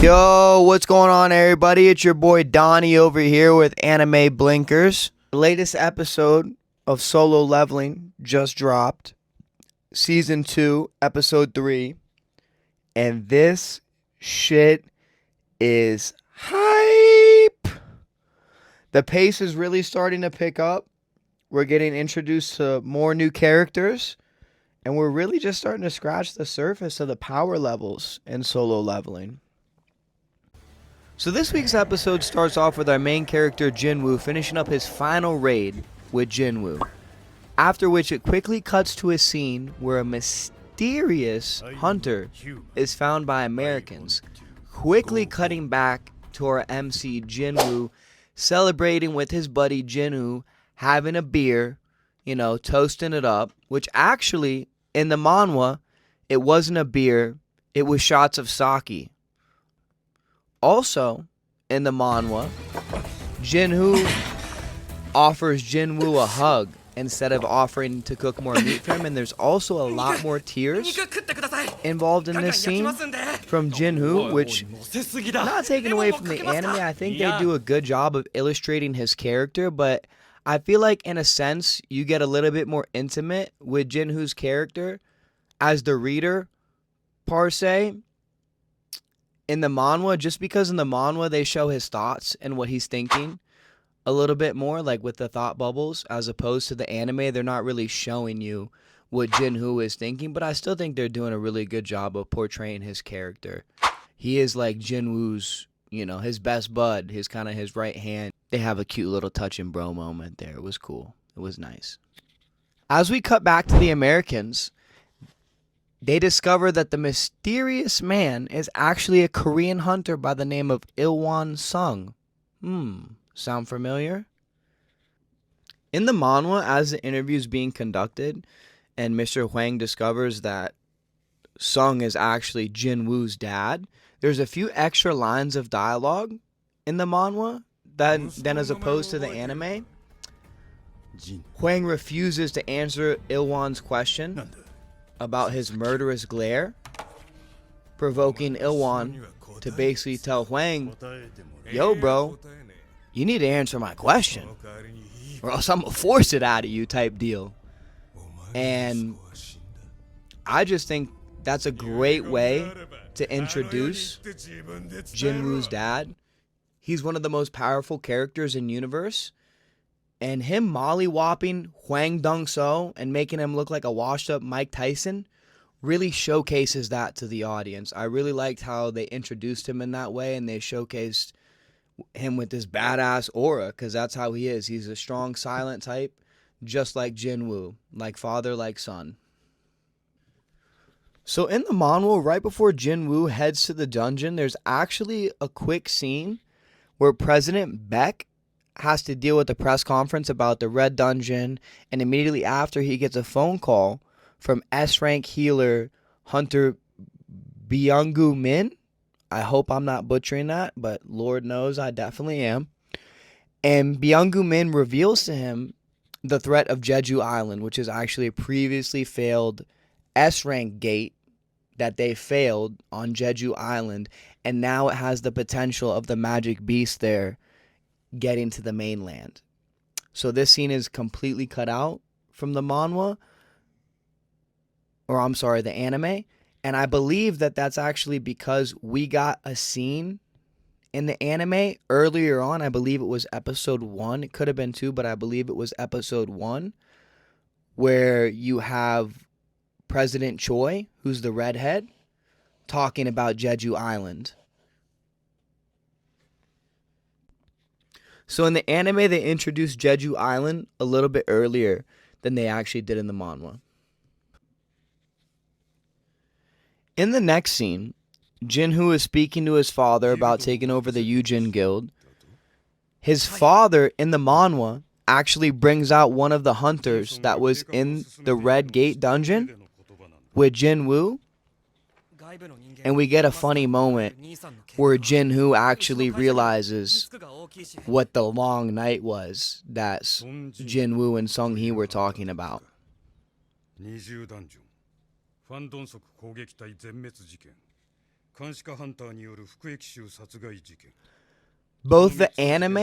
Yo, what's going on, everybody? It's your boy Donnie over here with Anime Blinkers. The latest episode of Solo Leveling just dropped. Season 2, Episode 3. And this shit is hype. The pace is really starting to pick up. We're getting introduced to more new characters. And we're really just starting to scratch the surface of the power levels in Solo Leveling. So this week's episode starts off with our main character Jin Wu finishing up his final raid with Jin Wu. After which it quickly cuts to a scene where a mysterious hunter is found by Americans, quickly cutting back to our MC Jin Wu celebrating with his buddy Jin Wu, having a beer, toasting it up, which actually in the manhwa it wasn't a beer, it was shots of sake. Also, in the manhwa, Jin Wu offers Jin Wu a hug instead of offering to cook more meat for him, and there's also a lot more tears involved in this scene from Jin Wu, which, not taken away from the anime, I think they do a good job of illustrating his character, but I feel like in a sense you get a little bit more intimate with Jin Wu's character as the reader, per se, in the manhwa, just because in the manhwa they show his thoughts and what he's thinking a little bit more, like with the thought bubbles, as opposed to the anime, they're not really showing you what Jin Wu is thinking, but I still think they're doing a really good job of portraying his character. He is like Jin Wu's, his best bud, his right hand. They have a cute little touch and bro moment there. It was cool. It was nice. As we cut back to the Americans, they discover that the mysterious man is actually a Korean hunter by the name of Ilwon Sung. Sound familiar? In the manhwa, as the interview is being conducted, and Mr. Huang discovers that Sung is actually Jin Woo's dad, there's a few extra lines of dialogue in the manhwa than as opposed to the anime. Huang refuses to answer Ilwon's question about his murderous glare, provoking Ilwon to basically tell Huang, yo bro, you need to answer my question or else I'm gonna force it out of you type deal. And I just think that's a great way to introduce Jin Woo's dad. He's one of the most powerful characters in universe, and him molly-whopping Hwang Dong-so and making him look like a washed-up Mike Tyson really showcases that to the audience. I really liked how they introduced him in that way, and they showcased him with this badass aura, because that's how he is. He's a strong, silent type, just like Jin Wu, like father, like son. So in the manhwa, right before Jin Wu heads to the dungeon, there's actually a quick scene where President Beck has to deal with a press conference about the Red Dungeon, and immediately after he gets a phone call from S-rank healer Hunter Byung-gu Min. I hope I'm not butchering that, but Lord knows I definitely am. And Byung-gu Min reveals to him the threat of Jeju Island, which is actually a previously failed S-rank gate that they failed on Jeju Island, and now it has the potential of the magic beast there getting to the mainland. So this scene is completely cut out from the manhwa, or I'm sorry, the anime, and I believe that that's actually because we got a scene in the anime earlier on. I believe it was episode 1. It could have been 2, but I believe it was episode 1, where you have President Choi, who's the redhead, talking about Jeju Island. So in the anime, they introduced Jeju Island a little bit earlier than they actually did in the manhwa. In the next scene, Jin Wu is speaking to his father about taking over the Yujin Guild. His father, in the manhwa, actually brings out one of the hunters that was in the Red Gate dungeon with Jin Wu, and we get a funny moment where Jin Wu actually realizes what the long night was that Jin Wu and Sung Hee were talking about. Both the anime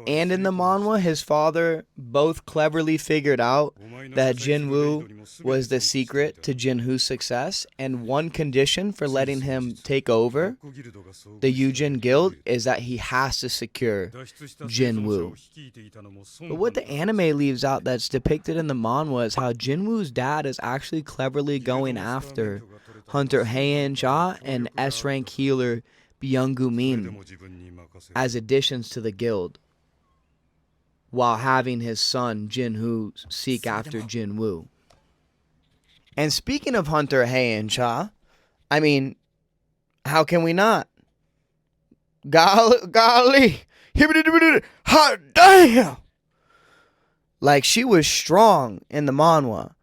and in the manhwa, his father both cleverly figured out that Jin Wu was the secret to Jinwoo's success, and one condition for letting him take over the Yujin Guild is that he has to secure Jin Wu. But what the anime leaves out that's depicted in the manhwa is how Jin Woo's dad is actually cleverly going after Hunter Hae-in Cha and S-rank healer Byung-gu Min as additions to the guild, while having his son Jin Wu seek after Jin Wu. And speaking of Hunter Hae-in Cha, I mean, how can we not? Golly, hot damn! Like, she was strong in the manhwa,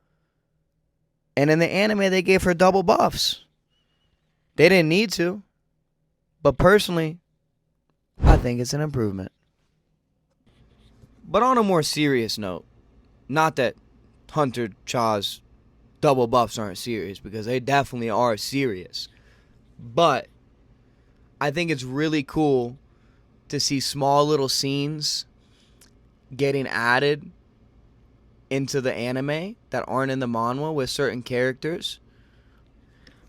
and in the anime they gave her double buffs. They didn't need to, but personally, I think it's an improvement. But on a more serious note, not that Hunter Cha's double buffs aren't serious, because they definitely are serious, but I think it's really cool to see small little scenes getting added into the anime that aren't in the manhwa with certain characters.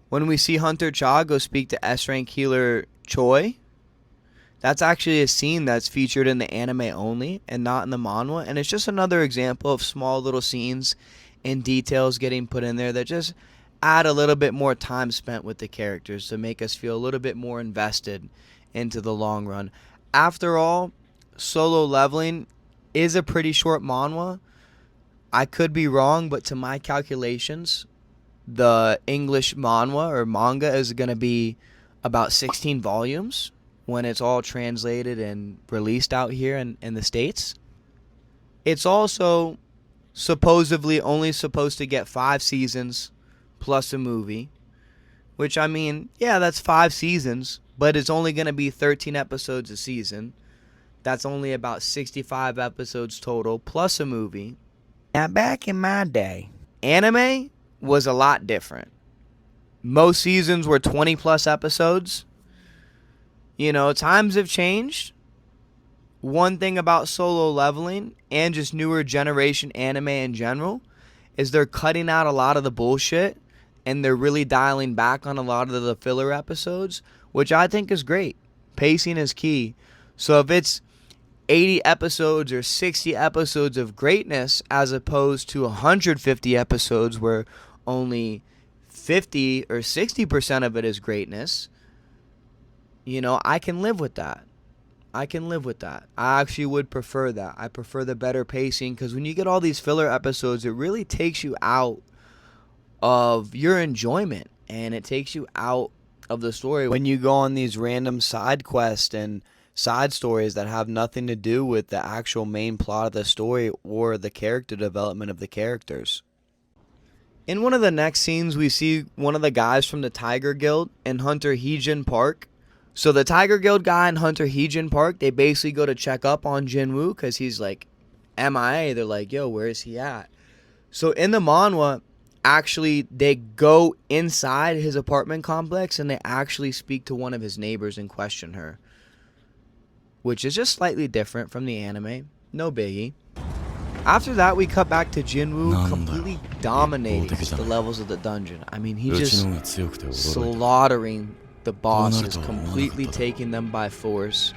When we see Hunter Cha go speak to S-rank healer Choi, that's actually a scene that's featured in the anime only and not in the manhwa, and it's just another example of small little scenes and details getting put in there that just add a little bit more time spent with the characters to make us feel a little bit more invested into the long run. After all, Solo Leveling is a pretty short manhwa. I could be wrong, but to my calculations, the English manhwa or manga is going to be about 16 volumes when it's all translated and released out here in the States. It's also supposedly only supposed to get 5 seasons plus a movie, which, I mean, yeah, that's 5 seasons, but it's only going to be 13 episodes a season. That's only about 65 episodes total plus a movie. Now, back in my day, anime was a lot different. Most seasons were 20 plus episodes. You know, times have changed. One thing about Solo Leveling and just newer generation anime in general is they're cutting out a lot of the bullshit and they're really dialing back on a lot of the filler episodes, which I think is great. Pacing is key. So if it's 80 episodes or 60 episodes of greatness as opposed to 150 episodes where only 50 or 60% of it is greatness, you know, I can live with that. I actually would prefer that. I prefer the better pacing, because when you get all these filler episodes, it really takes you out of your enjoyment and it takes you out of the story when you go on these random side quests and side stories that have nothing to do with the actual main plot of the story or the character development of the characters. In one of the next scenes, we see one of the guys from the Tiger Guild in Hunter Heejin Park. So the Tiger Guild guy in Hunter Heejin Park, they basically go to check up on Jin Wu because he's like MIA. They're like, yo, where is he at? So in the manhwa, actually, they go inside his apartment complex and they actually speak to one of his neighbors and question her, which is just slightly different from the anime. No biggie. After that, we cut back to Jin Wu completely dominating the levels of the dungeon. I mean, he just slaughtering the bosses, completely taking them by force.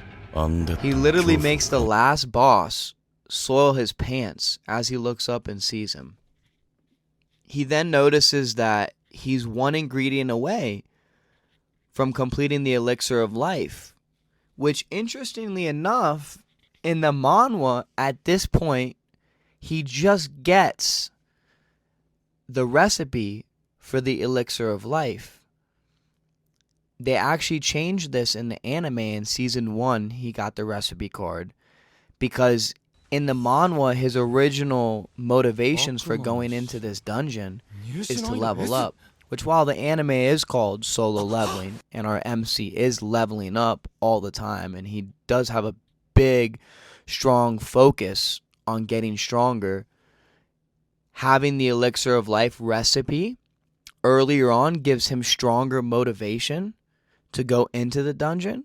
He literally makes the last boss soil his pants as he looks up and sees him. He then notices that he's one ingredient away from completing the elixir of life, which, interestingly enough, in the manhwa, at this point, he just gets the recipe for the elixir of life. They actually changed this in the anime. In season 1, he got the recipe card, because in the manhwa, his original motivations for going into this dungeon is to level up, which, while the anime is called Solo Leveling and our MC is leveling up all the time, and he does have a big, strong focus on getting stronger, having the elixir of life recipe earlier on gives him stronger motivation to go into the dungeon,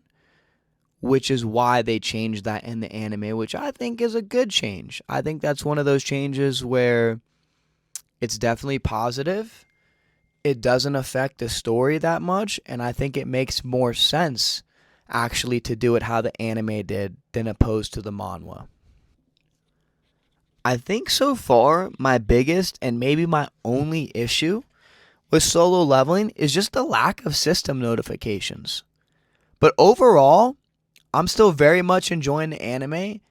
which is why they changed that in the anime, which I think is a good change. I think that's one of those changes where it's definitely positive. It doesn't affect the story that much, and I think it makes more sense actually to do it how the anime did than opposed to the manhwa. I think so far my biggest and maybe my only issue with Solo Leveling is just the lack of system notifications. But overall, I'm still very much enjoying the anime,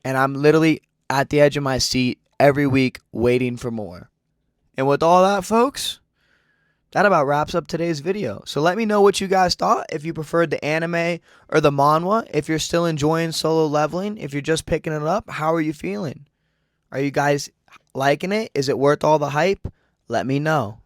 and I'm literally at the edge of my seat every week waiting for more. And with all that, folks, that about wraps up today's video. So let me know what you guys thought, if you preferred the anime or the manhwa, if you're still enjoying Solo Leveling, if you're just picking it up, how are you feeling? Are you guys liking it? Is it worth all the hype? Let me know.